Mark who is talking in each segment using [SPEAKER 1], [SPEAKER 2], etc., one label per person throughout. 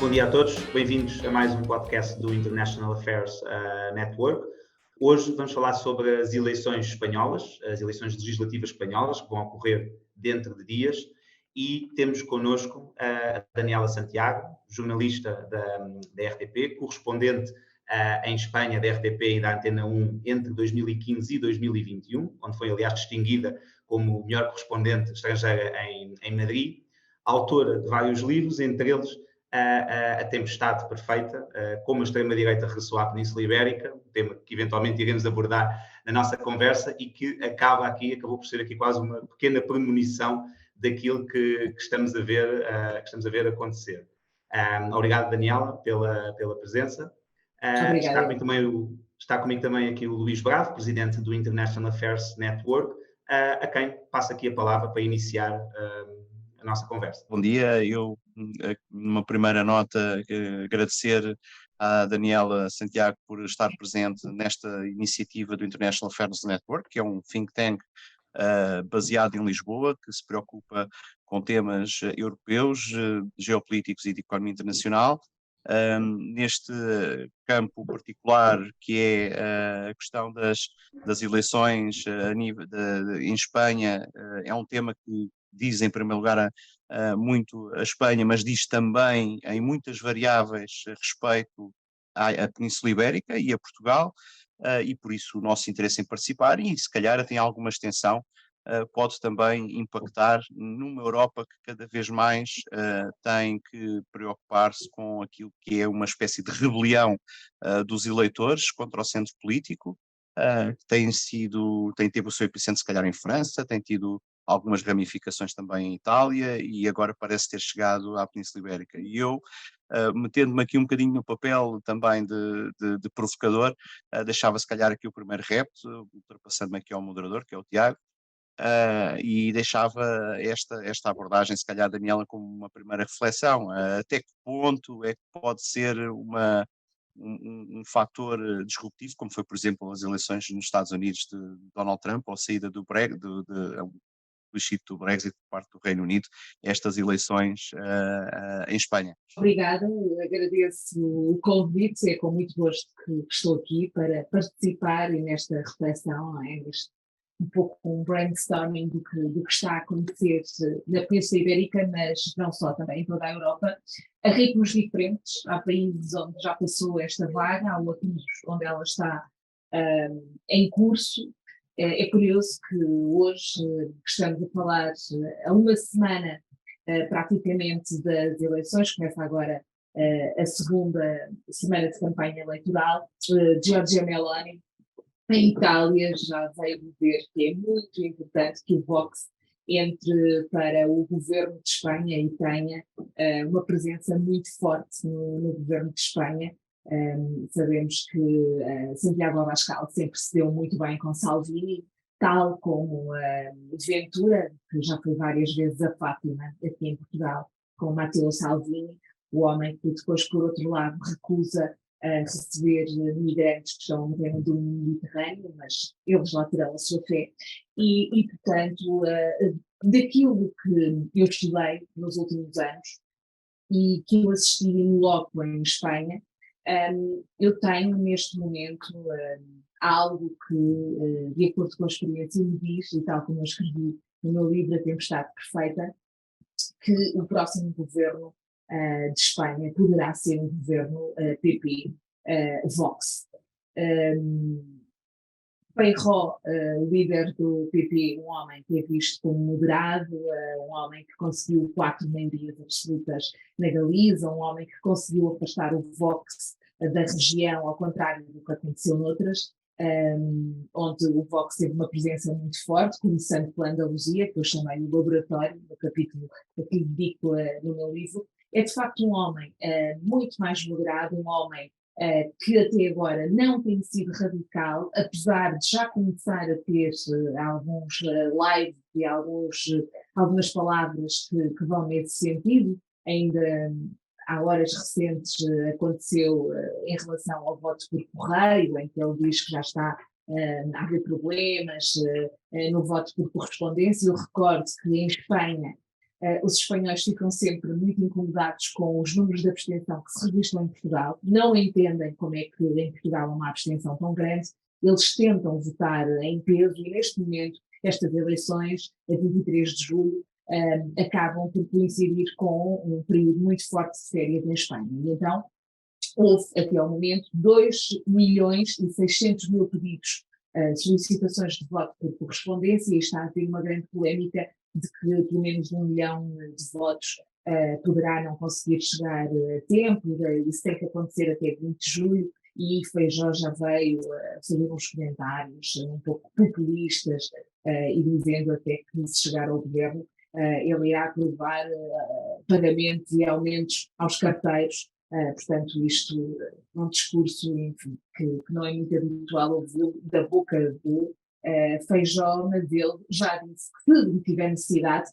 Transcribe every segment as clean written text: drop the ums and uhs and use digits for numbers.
[SPEAKER 1] Bom dia a todos, bem-vindos a mais um podcast do International Affairs Network. Hoje vamos falar sobre as eleições espanholas, as eleições legislativas espanholas, que vão ocorrer dentro de dias, e temos connosco a Daniela Santiago, jornalista da RTP, correspondente em Espanha da RTP e da Antena 1 entre 2015 e 2021, onde foi, aliás, distinguida como melhor correspondente estrangeira em Madrid, autora de vários livros, entre eles a Tempestade Perfeita, como a extrema-direita regressou à Península Ibérica, um tema que eventualmente iremos abordar na nossa conversa e que acabou por ser aqui quase uma pequena premonição daquilo que estamos a ver acontecer. Obrigado, Daniela, pela presença. Está comigo também aqui o Luís Bravo, presidente do International Affairs Network, a quem passo aqui a palavra para iniciar a nossa conversa.
[SPEAKER 2] Bom dia, eu, numa primeira nota, agradecer à Daniela Santiago por estar presente nesta iniciativa do International Affairs Network, que é um think tank baseado em Lisboa, que se preocupa com temas europeus, geopolíticos e de economia internacional. Neste campo particular, que é a questão das eleições em Espanha, é um tema que diz em primeiro lugar muito a Espanha, mas diz também em muitas variáveis respeito à Península Ibérica e a Portugal, e por isso o nosso interesse em participar e se calhar tem alguma extensão pode também impactar numa Europa que cada vez mais tem que preocupar-se com aquilo que é uma espécie de rebelião dos eleitores contra o centro político, tem tido o seu epicentro se calhar em França, tem tido algumas ramificações também em Itália e agora parece ter chegado à Península Ibérica. E eu, metendo-me aqui um bocadinho no papel também de provocador, deixava se calhar aqui o primeiro repto, ultrapassando-me aqui ao moderador, que é o Tiago, e deixava esta abordagem, se calhar, Daniela, como uma primeira reflexão. Até que ponto é que pode ser um fator disruptivo, como foi, por exemplo, as eleições nos Estados Unidos de Donald Trump, ou a saída do plebiscito do Brexit por parte do Reino Unido, estas eleições em Espanha.
[SPEAKER 3] Obrigada, agradeço o convite, é com muito gosto que estou aqui para participar nesta reflexão, não é? Um pouco um brainstorming do que está a acontecer na Península Ibérica, mas não só, também em toda a Europa, a ritmos diferentes. Há países onde já passou esta vaga, há outros onde ela está em curso. É curioso que hoje estamos a falar a uma semana praticamente das eleições, começa agora a segunda semana de campanha eleitoral. Giorgia Meloni, em Itália, já veio dizer que é muito importante que o Vox entre para o governo de Espanha e tenha uma presença muito forte no governo de Espanha. Sabemos que Santiago Abascal sempre se deu muito bem com Salvini, tal como Ventura, que já foi várias vezes a Fátima aqui em Portugal, com Matteo Salvini, o homem que depois, por outro lado, recusa receber migrantes que estão no do Mediterrâneo, mas eles lá terão a sua fé. E portanto, daquilo que eu estudei nos últimos anos e que eu assisti in loco em Espanha, eu tenho neste momento algo que, de acordo com a experiência, me diz, e tal como eu escrevi no meu livro A Tempestade Perfeita, que o próximo governo de Espanha poderá ser um governo PP-Vox. Feijó, líder do PP, um homem que é visto como moderado, um homem que conseguiu 4 maiorias absolutas na Galiza, um homem que conseguiu afastar o Vox da região, ao contrário do que aconteceu noutras, onde o Vox teve uma presença muito forte, começando pela Andaluzia, que eu chamei o laboratório, no capítulo que dedico no meu livro. É de facto um homem muito mais moderado, um homem que até agora não tem sido radical, apesar de já começar a ter alguns lives e algumas palavras que vão nesse sentido. Ainda há horas recentes aconteceu em relação ao voto por correio, em que ele diz que já está a haver problemas no voto por correspondência. Eu recordo que em Espanha Os espanhóis ficam sempre muito incomodados com os números de abstenção que se registram em Portugal, não entendem como é que em Portugal há uma abstenção tão grande, eles tentam votar em peso e neste momento estas eleições, a 23 de julho, acabam por coincidir com um período muito forte de férias em Espanha. E então houve até ao momento 2.600.000 pedidos, solicitações de voto por correspondência, e está a ter uma grande polémica de que pelo menos 1 milhão de votos poderá não conseguir chegar a tempo, isso tem que acontecer até 20 de julho, e Feijó já veio fazer uns comentários um pouco populistas e dizendo até que se chegar ao governo ele irá aprovar pagamentos e aumentos aos carteiros. Portanto, isto é um discurso, enfim, que não é muito habitual ouvir da boca de Feijó, mas ele já disse que se tiver necessidade,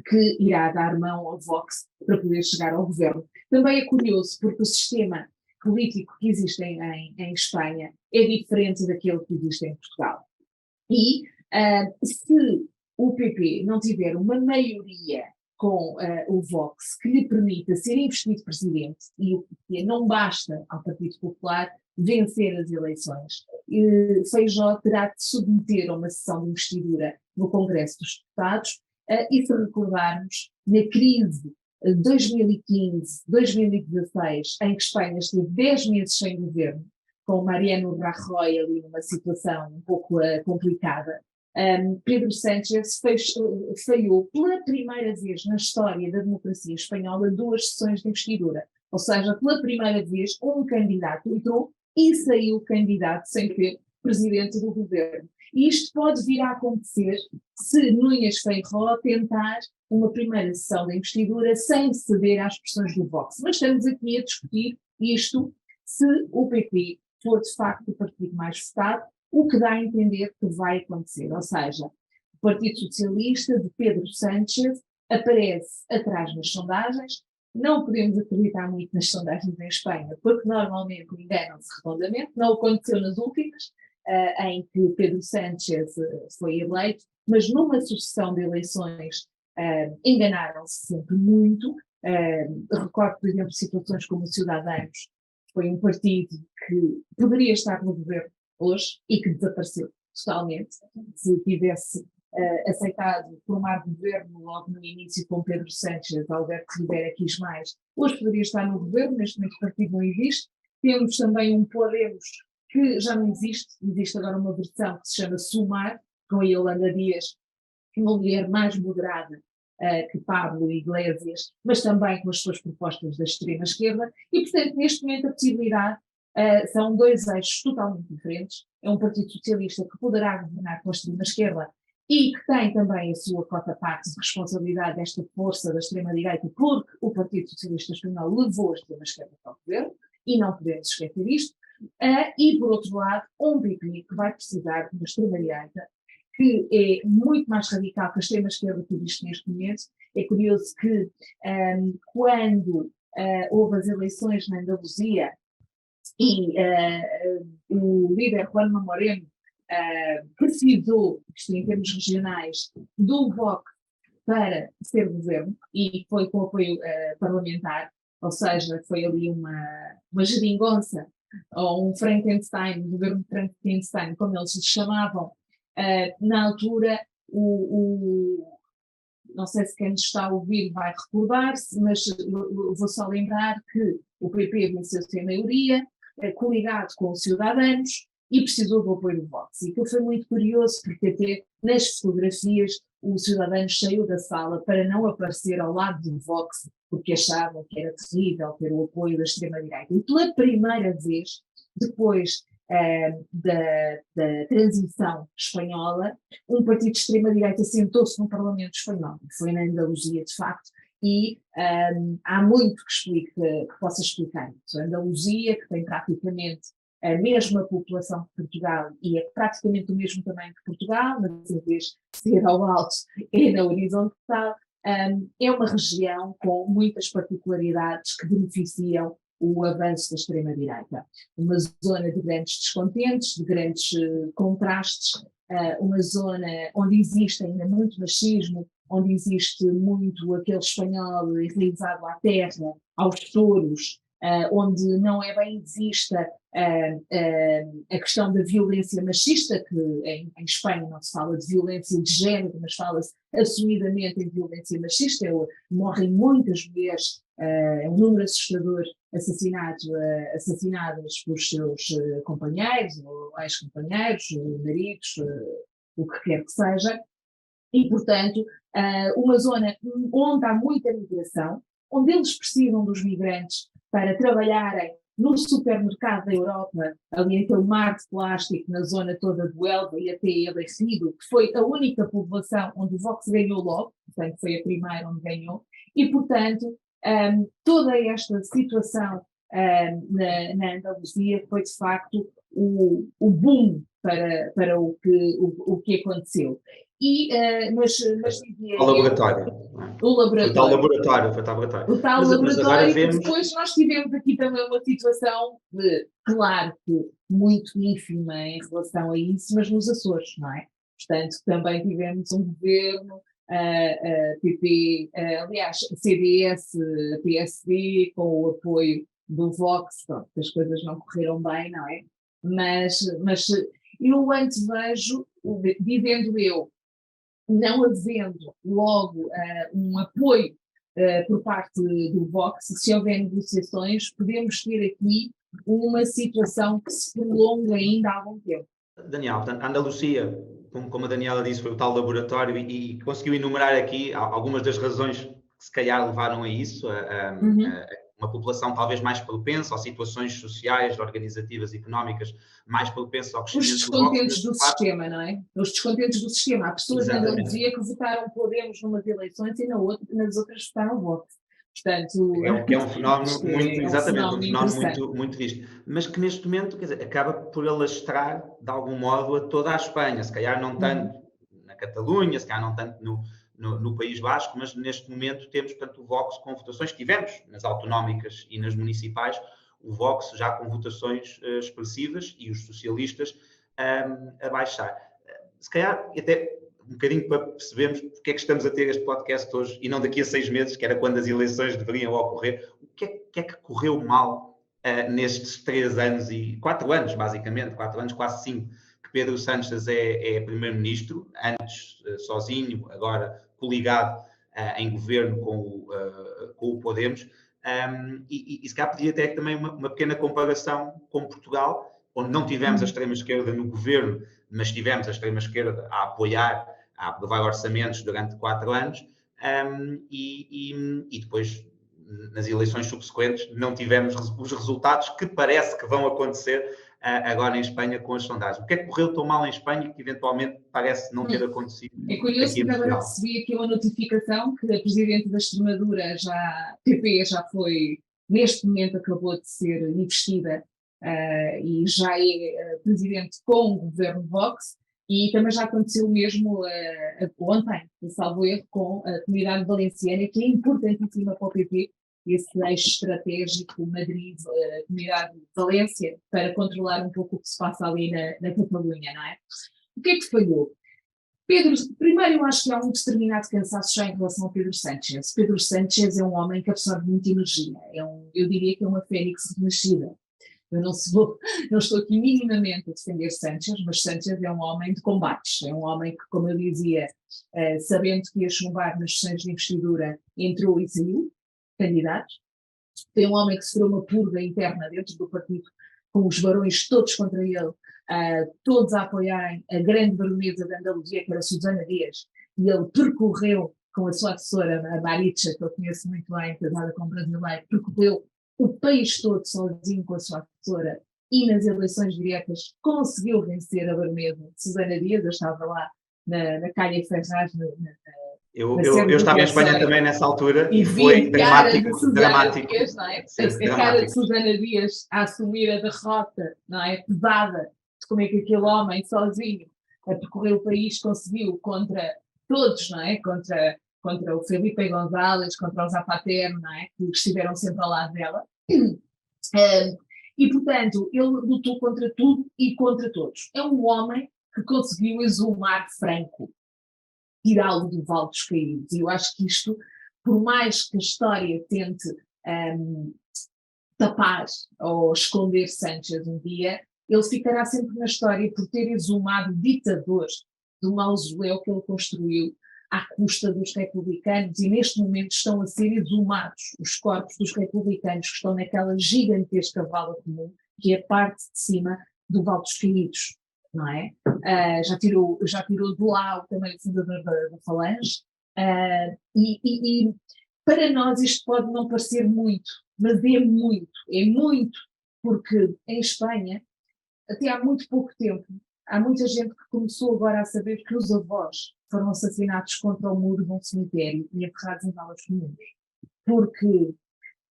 [SPEAKER 3] que irá dar mão ao Vox para poder chegar ao governo. Também é curioso porque o sistema político que existe em Espanha é diferente daquele que existe em Portugal. E se o PP não tiver uma maioria com o Vox que lhe permita ser investido presidente, e o PP não basta ao Partido Popular vencer as eleições, Feijó terá de submeter a uma sessão de investidura no Congresso dos Deputados, e se recordarmos, na crise 2015-2016, em que Espanha esteve 10 meses sem governo, com Mariano Rajoy ali numa situação um pouco complicada, Pedro Sánchez falhou pela primeira vez na história da democracia espanhola 2 sessões de investidura. Ou seja, pela primeira vez um candidato entrou e saiu candidato sem ter presidente do governo. E isto pode vir a acontecer se Núñez Feijóo tentar uma primeira sessão de investidura sem ceder às pressões do Vox. Mas estamos aqui a discutir isto se o PP for de facto o partido mais votado, o que dá a entender que vai acontecer. Ou seja, o Partido Socialista de Pedro Sánchez aparece atrás nas sondagens. Não podemos acreditar muito nas sondagens em Espanha, porque normalmente enganam-se redondamente. Não aconteceu nas últimas, em que Pedro Sánchez foi eleito, mas numa sucessão de eleições enganaram-se sempre muito. Recordo, por exemplo, situações como o Ciudadanos, foi um partido que poderia estar no governo hoje e que desapareceu totalmente. Se tivesse aceitado formar governo logo no início com Pedro Sánchez, Alberto Rivera quis mais, hoje poderia estar no governo, neste momento o partido não existe. Temos também um Podemos que já não existe agora uma versão que se chama Sumar, com a Yolanda Dias, uma mulher mais moderada que Pablo Iglesias, mas também com as suas propostas da extrema-esquerda, e portanto neste momento a possibilidade são 2 eixos totalmente diferentes. É um Partido Socialista que poderá governar com a extrema-esquerda e que tem também a sua cota-parte de responsabilidade desta força da extrema-direita, porque o Partido Socialista Espanhol levou a extrema-esquerda para o governo, e não podemos esquecer isto. E, por outro lado, um PP que vai precisar de uma extrema-direita que é muito mais radical que a extrema-esquerda que existe neste momento. É curioso que quando houve as eleições na Andaluzia e o líder Juanma Moreno precisou, isto em termos regionais, do Vox para ser governo, e foi com apoio parlamentar, ou seja, foi ali uma geringonça, ou um Frankenstein, um governo Frankenstein, como eles se chamavam. Na altura, não sei se quem nos está a ouvir vai recordar-se, mas vou só lembrar que o PP venceu sem maioria, coligado com os Ciudadanos, e precisou do apoio do Vox. E aquilo foi muito curioso, porque até nas fotografias o Ciudadanos saiu da sala para não aparecer ao lado do Vox, porque achavam que era terrível ter o apoio da extrema-direita. E pela primeira vez, depois da transição espanhola, um partido de extrema-direita sentou-se no Parlamento espanhol. Foi na Andaluzia, de facto, e há muito que possa explicar isso. A Andaluzia, que tem praticamente a mesma população que Portugal e é praticamente o mesmo tamanho que Portugal, mas em vez de ser ao alto é na horizontal, é uma região com muitas particularidades que beneficiam o avanço da extrema-direita. Uma zona de grandes descontentes, de grandes contrastes, uma zona onde existe ainda muito machismo, onde existe muito aquele espanhol enraizado à terra, aos touros, onde não é bem vista a questão da violência machista, que em Espanha não se fala de violência de género, mas fala-se assumidamente em violência machista. Morrem muitas mulheres, é um número assustador, assassinadas por seus companheiros, ou ex-companheiros, maridos, o que quer que seja, e, portanto, uma zona onde há muita migração, onde eles precisam dos migrantes para trabalharem no supermercado da Europa, ali naquele mar de plástico, na zona toda do Elba e até Eleixido, que foi a única povoação onde o Vox ganhou logo, portanto foi a primeira onde ganhou, e, portanto, toda esta situação na Andaluzia foi, de facto, o boom para o que aconteceu. Mas dizia
[SPEAKER 1] o laboratório.
[SPEAKER 3] O laboratório.
[SPEAKER 1] Foi tal laboratório, foi tal laboratório.
[SPEAKER 3] O tal
[SPEAKER 1] Mas agora
[SPEAKER 3] laboratório,
[SPEAKER 1] vemos...
[SPEAKER 3] depois nós tivemos aqui também uma situação, claro que muito ínfima em relação a isso, mas nos Açores, não é? Portanto, também tivemos um governo, PP, aliás, CDS, PSD, com o apoio do Vox, pronto, as coisas não correram bem, não é? Mas eu antevejo, vivendo eu, não havendo logo um apoio por parte do Vox, se houver negociações, podemos ter aqui uma situação que se prolonga ainda há algum tempo.
[SPEAKER 1] Daniel, portanto, a Andaluzia, como a Daniela disse, foi o tal laboratório e conseguiu enumerar aqui algumas das razões que se calhar levaram a isso, uma população talvez mais propensa, ou situações sociais, organizativas, económicas, mais propensas ao crescimento
[SPEAKER 3] do Vox. Os descontentes do sistema, não é? Os descontentes do sistema. Há pessoas na Andaluzia que votaram Podemos numas eleições e nas outras votaram Vox. Portanto,
[SPEAKER 1] que é um fenómeno muito visto, mas que neste momento, quer dizer, acaba por alastrar de algum modo a toda a Espanha, se calhar não tanto na Catalunha, se calhar não tanto no País Basco, mas neste momento temos, portanto, o Vox com votações que tivemos nas autonómicas e nas municipais, o Vox já com votações expressivas e os socialistas a baixar. Se calhar, até um bocadinho para percebermos porque é que estamos a ter este podcast hoje e não daqui a 6 meses, que era quando as eleições deveriam ocorrer. O que é que correu mal nestes 3 anos e 4 anos, basicamente, 4 anos, quase 5, que Pedro Sánchez é primeiro-ministro, antes sozinho, agora coligado em governo com o Podemos, e se calhar podia ter também uma pequena comparação com Portugal, onde não tivemos a extrema-esquerda no governo, mas tivemos a extrema-esquerda a apoiar, a aprovar orçamentos durante 4 anos, e depois, nas eleições subsequentes, não tivemos os resultados que parece que vão acontecer agora em Espanha com as sondagens. O que é que correu tão mal em Espanha que eventualmente parece não ter acontecido?
[SPEAKER 3] É curioso que agora recebi aqui uma notificação que a Presidente da Extremadura, PP, já foi, neste momento acabou de ser investida e já é Presidente com o governo Vox, e também já aconteceu o mesmo ontem, salvo erro, com a Comunidade Valenciana, que é importantíssima para o PP, esse eixo estratégico Madrid, Comunidade de Valência, para controlar um pouco o que se passa ali na Catalunha, não é? O que é que falhou? Primeiro, eu acho que há um determinado cansaço já em relação a Pedro Sánchez. Pedro Sánchez é um homem que absorve muita energia, eu diria que é uma fênix renascida. Eu não estou aqui minimamente a defender Sánchez, mas Sánchez é um homem de combates, é um homem que, como eu dizia, sabendo que ia chumbar nas sessões de investidura, entrou e saiu, candidato. Tem um homem que sofreu uma purga interna dentro do partido, com os barões todos contra ele, todos a apoiarem a grande baronesa da Andaluzia, que era Susana Dias, e ele percorreu com a sua assessora, a Maricha, que eu conheço muito bem, casada com um brasileiro, percorreu o país todo sozinho com a sua assessora e nas eleições diretas conseguiu vencer a baronesa Susana Dias. Eu estava lá na Calha Ferraz,
[SPEAKER 1] eu estava em Espanha também nessa altura e foi dramático.
[SPEAKER 3] Dias, não é? A cara de Susana Dias a assumir a derrota, não é? Pesada, de como é que aquele homem sozinho a percorrer o país conseguiu contra todos, não é? Contra o Felipe González, contra o Zapatero, não é? Que estiveram sempre ao lado dela. E, portanto, ele lutou contra tudo e contra todos. É um homem que conseguiu exumar Franco. tirá-lo do vale dos caídos. E eu acho que isto, por mais que a história tente tapar ou esconder Sánchez um dia, ele ficará sempre na história por ter exumado ditadores do mausoléu que ele construiu à custa dos republicanos, e neste momento estão a ser exumados os corpos dos republicanos que estão naquela gigantesca vala comum, que é a parte de cima do Vale dos Caídos, não é? Já tirou de lá também o fundador da Falange, e para nós isto pode não parecer muito, mas é muito, porque em Espanha, até há muito pouco tempo, há muita gente que começou agora a saber que os avós foram assassinados contra o muro de um cemitério e enterrados em valas comuns. Porque,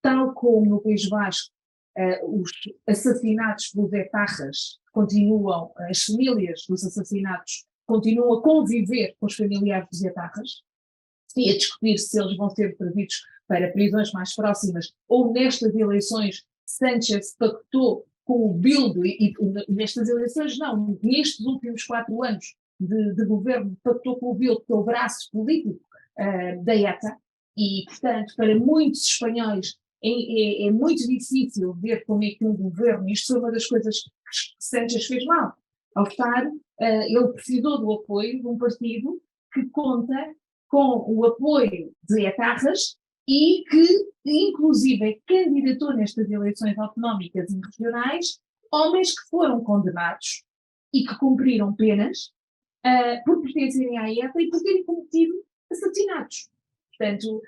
[SPEAKER 3] tal como no País Basco, os assassinatos pelos etarras continuam, as famílias dos assassinatos continuam a conviver com os familiares dos etarras e a discutir se eles vão ser trazidos para prisões mais próximas, ou nestas eleições Sánchez pactou com o Bildu, e nestas eleições não, nestes últimos 4 anos de governo pactou com o Bildu, que é o braço político da ETA, e portanto para muitos espanhóis é muito difícil ver como é que um governo, isto foi uma das coisas que Sánchez fez mal, ao estar, ele precisou do apoio de um partido que conta com o apoio de etarras e que, inclusive, candidatou nestas eleições autonómicas e regionais homens que foram condenados e que cumpriram penas por pertencerem à ETA e por terem cometido assassinatos. Portanto,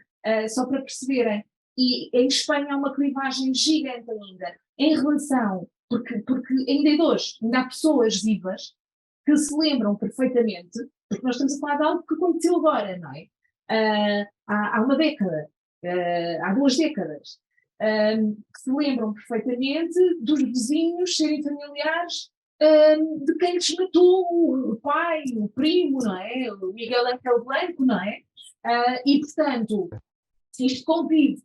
[SPEAKER 3] só para perceberem, e em Espanha há uma clivagem gigante ainda, em relação, porque ainda hoje, ainda há pessoas vivas que se lembram perfeitamente, porque nós estamos a falar de algo que aconteceu agora, não é? Há uma década, há 2 décadas, que se lembram perfeitamente dos vizinhos serem familiares de quem lhes matou o pai, o primo, não é? O Miguel Ángel Blanco, não é? E, portanto, isto convive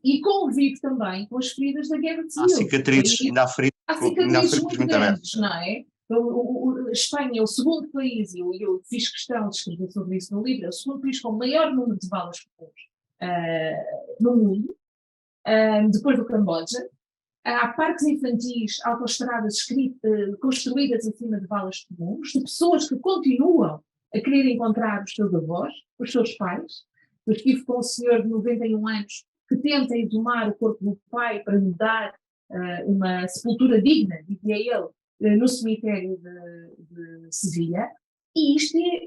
[SPEAKER 3] também com as feridas da Guerra Civil.
[SPEAKER 2] Há cicatrizes, ainda há feridas.
[SPEAKER 3] Há cicatrizes muito grandes, não é? A Espanha é o segundo país, e eu fiz questão de escrever sobre isso no livro, é o segundo país com o maior número de valas comuns no mundo, depois do Camboja. Há parques infantis, autoestradas construídas em cima de valas comuns, de pessoas que continuam a querer encontrar os seus avós, os seus pais. Eu estive com um senhor de 91 anos que tenta exumar o corpo do pai para lhe dar uma sepultura digna, dizia ele, no cemitério de Sevilha, e isto é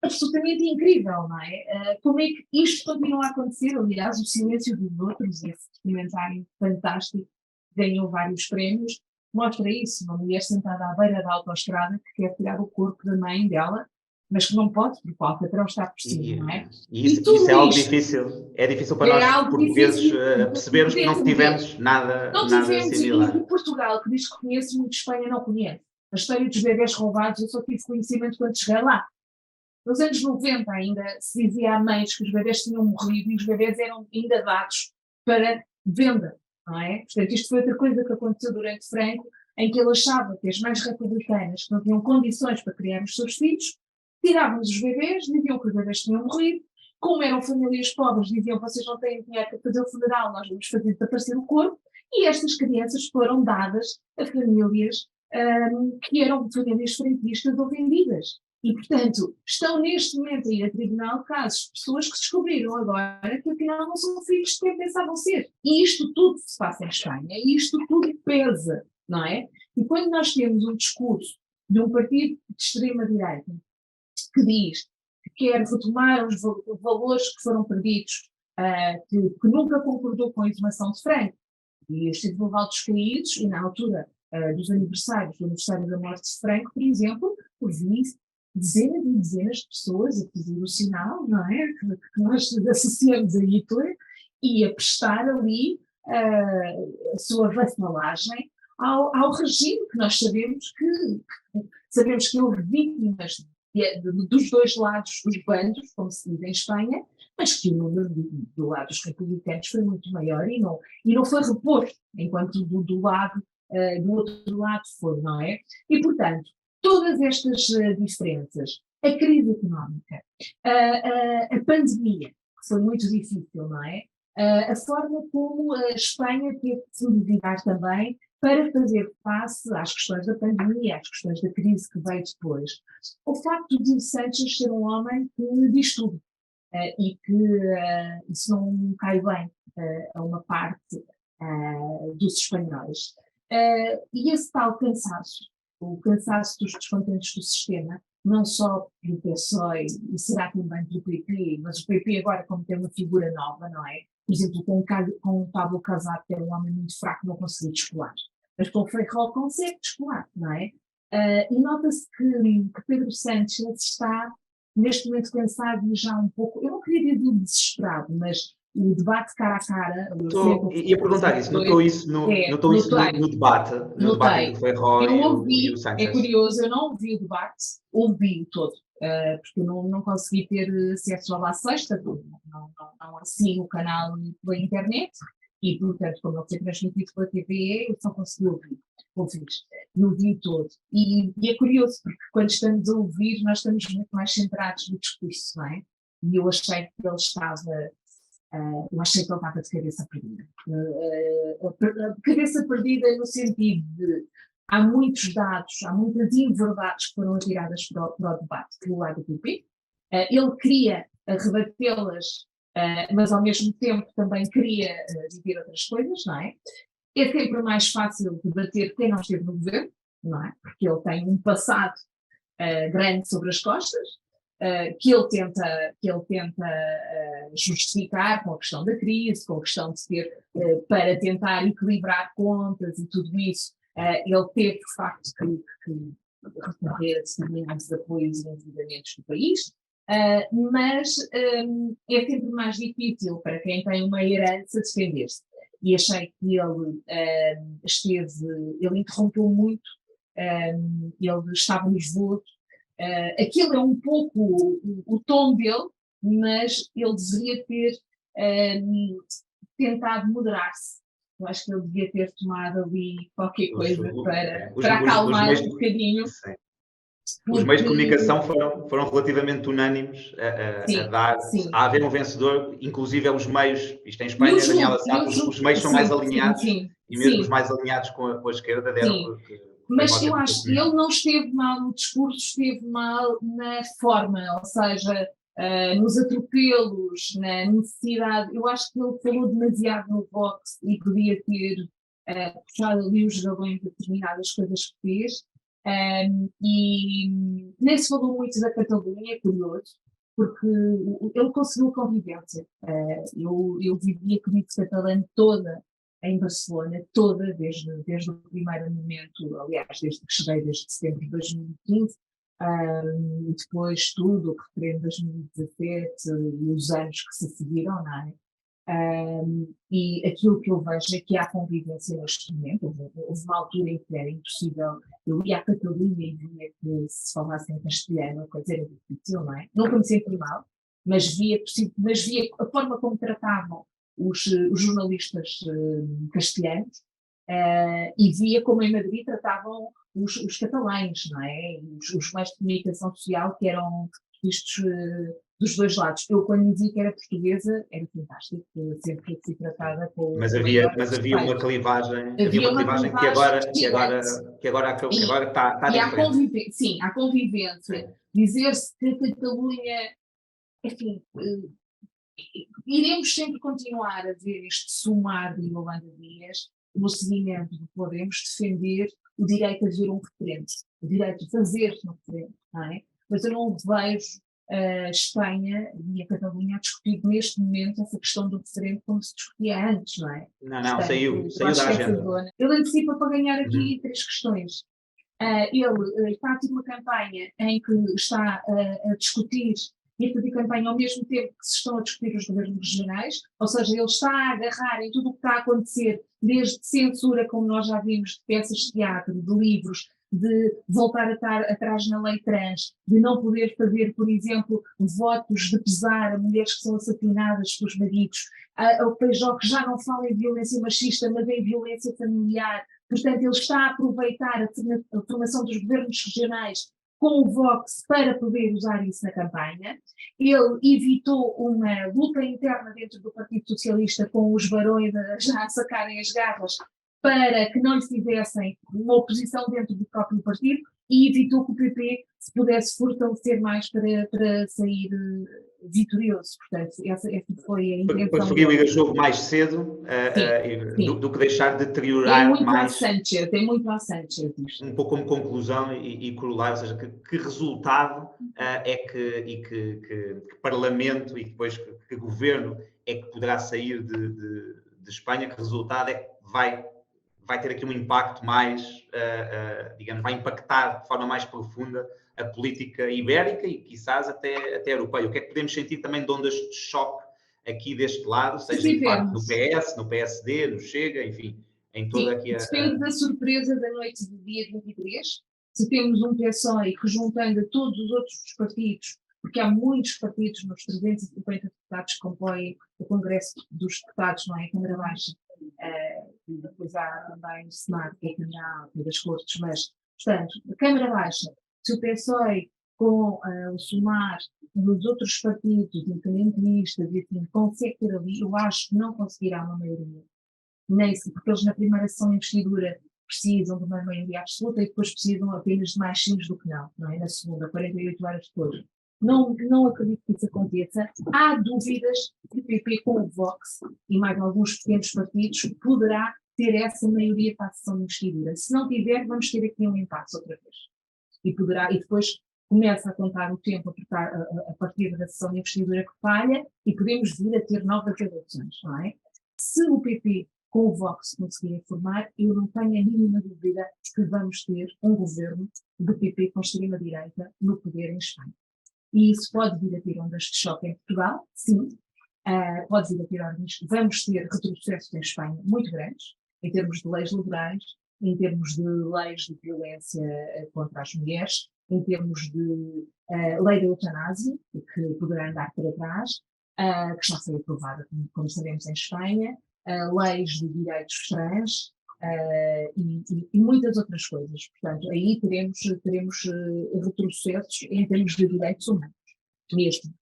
[SPEAKER 3] absolutamente incrível, não é? Como é que isto continua a acontecer? Aliás, O Silêncio dos Outros, esse documentário fantástico, ganhou vários prémios, mostra isso, uma mulher sentada à beira da autoestrada que quer tirar o corpo da mãe dela, mas que não pode, porque o Alcatrão está por cima, não é?
[SPEAKER 1] Isso é algo difícil. É difícil para nós, portugueses, percebermos que não tivemos nada similar.
[SPEAKER 3] E Portugal, que diz que conhece muito Espanha, não conhece. A história dos bebés roubados, eu só tive conhecimento quando cheguei lá. Nos anos 90 ainda se dizia a mães que os bebés tinham morrido e os bebés eram ainda dados para venda, não é? Portanto, isto foi outra coisa que aconteceu durante Franco, em que ele achava que as mães republicanas que não tinham condições para criar os seus filhos, tiravam-nos os bebés, diziam que os bebés tinham morrido, como eram famílias pobres, diziam que vocês não têm dinheiro para fazer o funeral, nós vamos fazer desaparecer o corpo, e estas crianças foram dadas a famílias que eram famílias frentistas ou vendidas. E, portanto, estão neste momento a ir a tribunal casos de pessoas que descobriram agora que afinal não são filhos de quem pensavam ser. E isto tudo se passa em Espanha, e isto tudo pesa, não é? E quando nós temos um discurso de um partido de extrema-direita que diz que quer retomar os valores que foram perdidos, que nunca concordou com a exumação de Franco, e estive no Vale dos Caídos, e na altura dos aniversários, do aniversário da morte de Franco, por exemplo, vi dezenas e dezenas de pessoas a fazer o sinal, não é? Que nós associamos a Hitler, e a prestar ali a sua vassalagem ao regime, que nós sabemos que houve vítimas dos 2 lados dos bandos, como se diz em Espanha, mas que o número do lado dos republicanos foi muito maior e não foi reposto, enquanto do outro lado foi, não é? E, portanto, todas estas diferenças A crise económica, a pandemia, que foi muito difícil, não é? A forma como a Espanha teve de se movimentar também para fazer face às questões da pandemia, às questões da crise que veio depois. O facto de Sánchez ser um homem que diz tudo e que isso não cai bem a uma parte dos espanhóis. E esse tal cansaço, o cansaço dos descontentes do sistema, não só pelo PSOE, e será também pelo PP, mas o PP agora como tem uma figura nova, não é? Por exemplo, com o Pablo Casado, que era um homem muito fraco, não conseguia descolar. Mas com o Feijóo consegue descolar, não é? E nota-se que Pedro Sánchez está, neste momento, cansado e já um pouco, eu não queria dizer desesperado, mas o debate cara a cara...
[SPEAKER 1] Ia perguntar isso, notou isso no debate entre o Feijóo e o Sánchez?
[SPEAKER 3] É curioso, eu não ouvi o debate, ouvi-o todo. Porque eu não consegui ter acesso à sexta, não assino o canal pela internet e, portanto, como não foi transmitido pela TV, eu só consegui ouvir e ouvi todo. E é curioso, porque quando estamos a ouvir, nós estamos muito mais centrados no discurso, não é? E eu achei que ele estava de cabeça perdida. Cabeça perdida no sentido de há muitos dados, há muitas inverdades que foram atiradas para o debate pelo lado do PP. Ele queria rebatê-las, mas ao mesmo tempo também queria dizer outras coisas, não é? É sempre mais fácil debater quem não esteve no governo, não é? Porque ele tem um passado grande sobre as costas, que ele tenta justificar com a questão da crise, com a questão de ter, para tentar equilibrar contas e tudo isso. Ele teve, de facto, que recorrer a determinados apoios e endividamentos do país, mas é sempre mais difícil para quem tem uma herança defender-se. E achei que ele interrompeu muito, ele estava nervoso. Aquilo é um pouco o tom dele, mas ele deveria ter tentado moderar-se. Eu acho que ele devia ter tomado ali qualquer coisa para acalmar um bocadinho.
[SPEAKER 1] Sim. Os meios de comunicação foram relativamente unânimes a haver um vencedor, inclusive os meios, isto em Espanha, Daniela sabe, os meios são mais alinhados, e mesmo os mais alinhados com a esquerda deram...
[SPEAKER 3] Mas eu acho que ele não esteve mal no discurso, esteve mal na forma, ou seja, nos atropelos, na necessidade. Eu acho que ele falou demasiado no Vox e podia ter puxado ali os galões de determinadas coisas que fez. E nem se falou muito da Catalunha, é curioso, porque ele conseguiu convivência. Eu vivi a crise catalã toda em Barcelona, toda, desde o primeiro momento, aliás, desde que cheguei, desde setembro de 2015, e depois tudo o que referendo 2017 e os anos que se seguiram, não é? E aquilo que eu vejo é que há convivência neste momento. Houve uma altura em que era impossível. Eu ia à Catalunha e via que se falasse em castelhano, a coisa era difícil, não é? Não conhecia mal, mas via a forma como tratavam os jornalistas castelhanos e via como em Madrid tratavam os catalães, não é? Os meios de comunicação social que eram vistos dos dois lados. Eu, quando dizia que era portuguesa, era fantástico, sempre fui tratada com...
[SPEAKER 1] Mas havia uma clivagem, que agora está diferente.
[SPEAKER 3] Sim, há convivência. Dizer-se que a Catalunha, enfim, iremos sempre continuar a ver este somar de Yolanda Dias no seguimento do Podemos defender o direito a ver um referendo, o direito de fazer-se um referendo, não é? Mas eu não vejo a Espanha e a Catalunha a discutir neste momento essa questão do referendo como se discutia antes, não é?
[SPEAKER 1] Não, saiu da agenda.
[SPEAKER 3] Ele antecipa para ganhar aqui 3 questões. Ele está a ter uma campanha em que está a discutir e a fazer campanha ao mesmo tempo que se estão a discutir os governos regionais, ou seja, ele está a agarrar em tudo o que está a acontecer, desde censura, como nós já vimos, de peças de teatro, de livros, de voltar a estar atrás na lei trans, de não poder fazer, por exemplo, votos de pesar a mulheres que são assassinadas pelos maridos, ao PJ que já não fala em violência machista, mas em violência familiar. Portanto, ele está a aproveitar a formação dos governos regionais com o Vox para poder usar isso na campanha. Ele evitou uma luta interna dentro do Partido Socialista com os barões já a sacarem as garras para que não lhe fizessem uma oposição dentro do próprio partido e evitou que o PP se pudesse fortalecer mais para sair vitorioso. Portanto, essa foi a intenção.
[SPEAKER 1] Preferiu ir a jogo mais cedo do que deixar de deteriorar mais.
[SPEAKER 3] Tem muito a Sánchez isto.
[SPEAKER 1] Um pouco como conclusão e corolário, ou seja, que resultado é que Parlamento e depois que Governo é que poderá sair de Espanha, que resultado é que vai ter aqui um impacto mais, digamos, vai impactar de forma mais profunda a política ibérica e, quizás, até europeia. O que é que podemos sentir também de ondas de choque aqui deste lado, seja impacto no PS, no PSD, no Chega, enfim, em toda aqui a...
[SPEAKER 3] Depende da surpresa da noite de dia 23, se temos um PSOE que, juntando a todos os outros partidos, porque há muitos partidos nos 350 deputados que compõem o Congresso dos Deputados, não é? A Câmara Baixa, e depois há também o Senado, que é a Câmara Alta das Cortes, mas, portanto, a Câmara Baixa, se o PSOE com o somar dos outros partidos independentistas e assim, consegue ter ali, eu acho que não conseguirá uma maioria. Nem se, porque eles na primeira sessão de investidura precisam de uma maioria absoluta e depois precisam apenas de mais sims do que não é? Na segunda, 48 horas depois. Não acredito que isso aconteça. Há dúvidas que o PP com o Vox e mais alguns pequenos partidos poderá ter essa maioria para a sessão de investidura. Se não tiver, vamos ter aqui um impasse outra vez. E depois começa a contar o tempo a partir da sessão de investidura que falha e podemos vir a ter novas eleições, não é? Se o PP com o Vox conseguirem formar, eu não tenho a mínima dúvida que vamos ter um governo de PP com extrema-direita no poder em Espanha. E isso pode vir a ter ondas de choque em Portugal, sim, pode vir a ter ondas. Vamos ter retrocessos em Espanha muito grandes, em termos de leis laborais, em termos de leis de violência contra as mulheres, em termos de lei da eutanásia, que poderá andar para trás, que já foi aprovada, como sabemos, em Espanha, leis de direitos trans e muitas outras coisas. Portanto, aí teremos retrocessos em termos de direitos humanos, mesmo,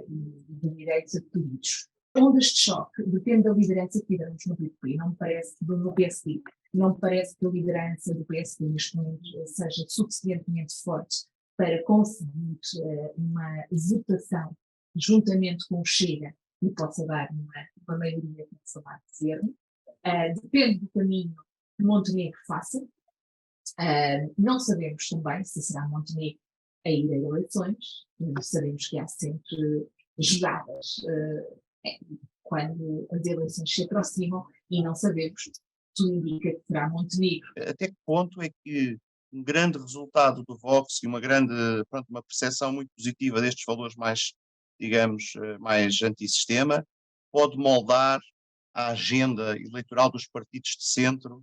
[SPEAKER 3] de direitos adquiridos. Ondas de choque depende da liderança que tivermos no PP, não me parece, no PSD. Não me parece que a liderança do PSD neste momento seja suficientemente forte para conseguir uma votação juntamente com o Chega que possa dar uma maioria que possa dar governo. Depende do caminho que Montenegro faça. Não sabemos também se será Montenegro a ir a eleições. Sabemos que há sempre jogadas quando as eleições se aproximam e não sabemos. Tudo indica que será Montenegro.
[SPEAKER 2] Até que ponto é que um grande resultado do Vox e uma percepção muito positiva destes valores mais, digamos, mais antissistema, pode moldar a agenda eleitoral dos partidos de centro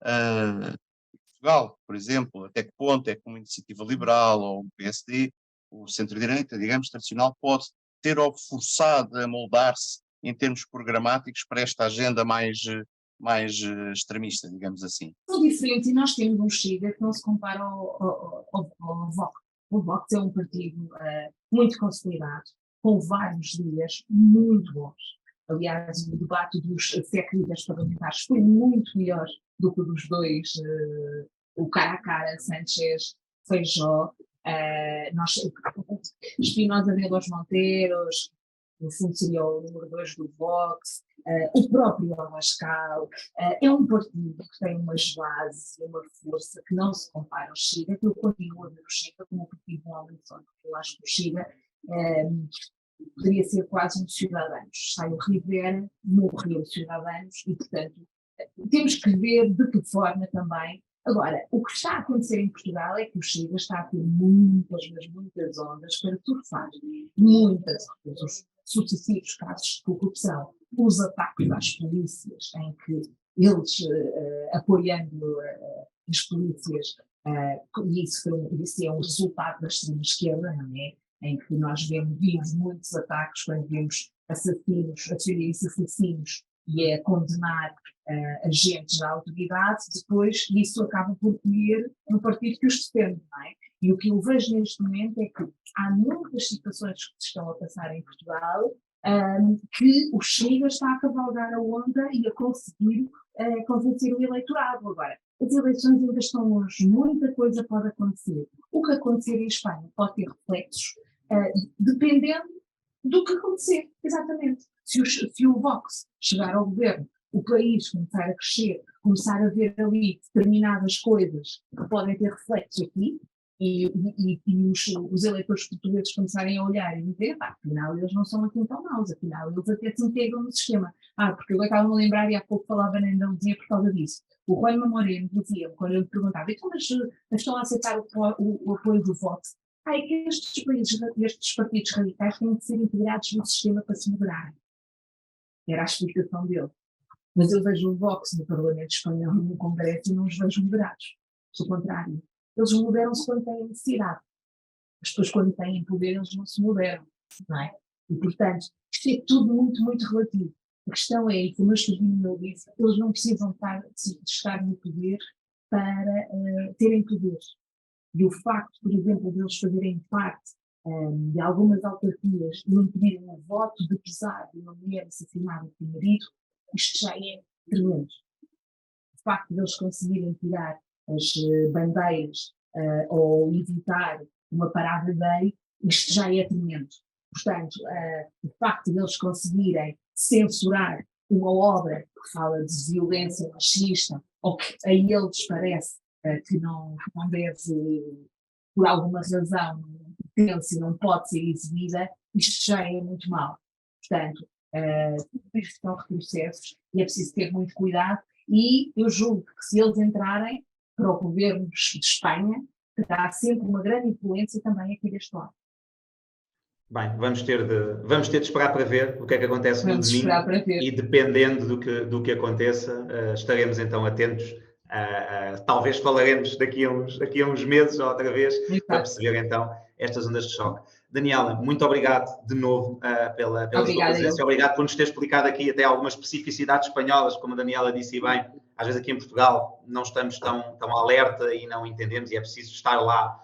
[SPEAKER 2] em Portugal, por exemplo? Até que ponto é que uma iniciativa liberal ou um PSD, o centro-direita, digamos, tradicional, pode ter forçado a moldar-se em termos programáticos para esta agenda mais extremista, digamos assim?
[SPEAKER 3] São diferentes e nós temos um Chega que não se compara ao Vox. O Vox é um partido muito consolidado, com vários líderes muito bons. Aliás, o debate dos 7 líderes parlamentares foi muito melhor do que o dos dois, o cara a cara, Sánchez, Feijó, Espinosa de los Monteiros, no fundo seria o número 2 do Vox, o próprio Abascal. É um partido que tem umas bases e uma força que não se compara ao Chega, que eu continuo a ver o Chega como um partido de um homem só. Eu acho que o Chega poderia ser quase um Ciudadanos. Sai o Rivera, morreu o Ciudadanos e, portanto, temos que ver de que forma também. Agora, o que está a acontecer em Portugal é que o Chega está a ter muitas ondas para surfar. Muitas ondas. Os sucessivos casos de corrupção, os ataques às polícias, em que eles, apoiando as polícias, e isso é um resultado da extrema-esquerda, não é? Em que nós vimos muitos ataques quando vemos assassinos, assassinos e a condenar agentes da autoridade, depois isso acaba por colher no partido que os defende, não é? E o que eu vejo neste momento é que há muitas situações que se estão a passar em Portugal que o Chega está a cavalgar a onda e a conseguir convencer o eleitorado. Agora, as eleições ainda estão longe, muita coisa pode acontecer. O que acontecer em Espanha pode ter reflexos, dependendo do que acontecer, exatamente. Se o Vox chegar ao governo, o país começar a crescer, começar a ver ali determinadas coisas que podem ter reflexos aqui, e os eleitores portugueses começarem a olhar e dizer, afinal eles não são assim tão maus, afinal eles até se integram no sistema. Porque eu estava a lembrar e há pouco falava na Andaluzia por causa disso. O Juanma Moreno dizia-me, quando eu lhe perguntava, então mas estão a aceitar o apoio do voto? É que estes partidos radicais têm de ser integrados no sistema para se moderarem. Era a explicação dele. Mas eu vejo o Vox no Parlamento Espanhol, no Congresso, e não os vejo moderados. Pelo contrário. Eles moderam-se quando têm necessidade. As pessoas, quando têm poder, eles não se moderam. Não é? E, portanto, isto é tudo muito, muito relativo. A questão é, como eu escrevi no meu livro, eles não precisam estar no poder para terem poder. E o facto, por exemplo, de eles fazerem parte de algumas autarquias e impedirem o voto de pesar de uma mulher assassinada por marido, isto já é tremendo. O facto de eles conseguirem tirar as bandeiras ou evitar uma parada gay, isto já é tremendo. Portanto, o facto de eles conseguirem censurar uma obra que fala de violência machista ou que a eles parece que não deve, por alguma razão, pensa e não pode ser exibida, isto já é muito mau. Portanto, tudo isto são retrocessos e é preciso ter muito cuidado e eu julgo que se eles entrarem para o governo de Espanha, terá sempre uma grande influência também aqui deste lado.
[SPEAKER 1] Bem, vamos ter de esperar para ver o que é que acontece no domingo e dependendo do que aconteça, estaremos então atentos. Talvez falaremos daqui a uns meses outra vez para perceber então estas ondas de choque. Daniela, muito obrigado de novo pela sua presença. Obrigado por nos ter explicado aqui até algumas especificidades espanholas, como a Daniela disse bem. Às vezes aqui em Portugal não estamos tão alerta e não entendemos e é preciso estar lá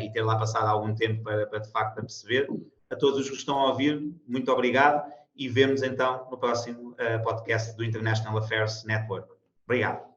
[SPEAKER 1] e ter lá passado algum tempo para de facto perceber. A todos os que estão a ouvir, muito obrigado e vemos então no próximo podcast do International Affairs Network. Obrigado.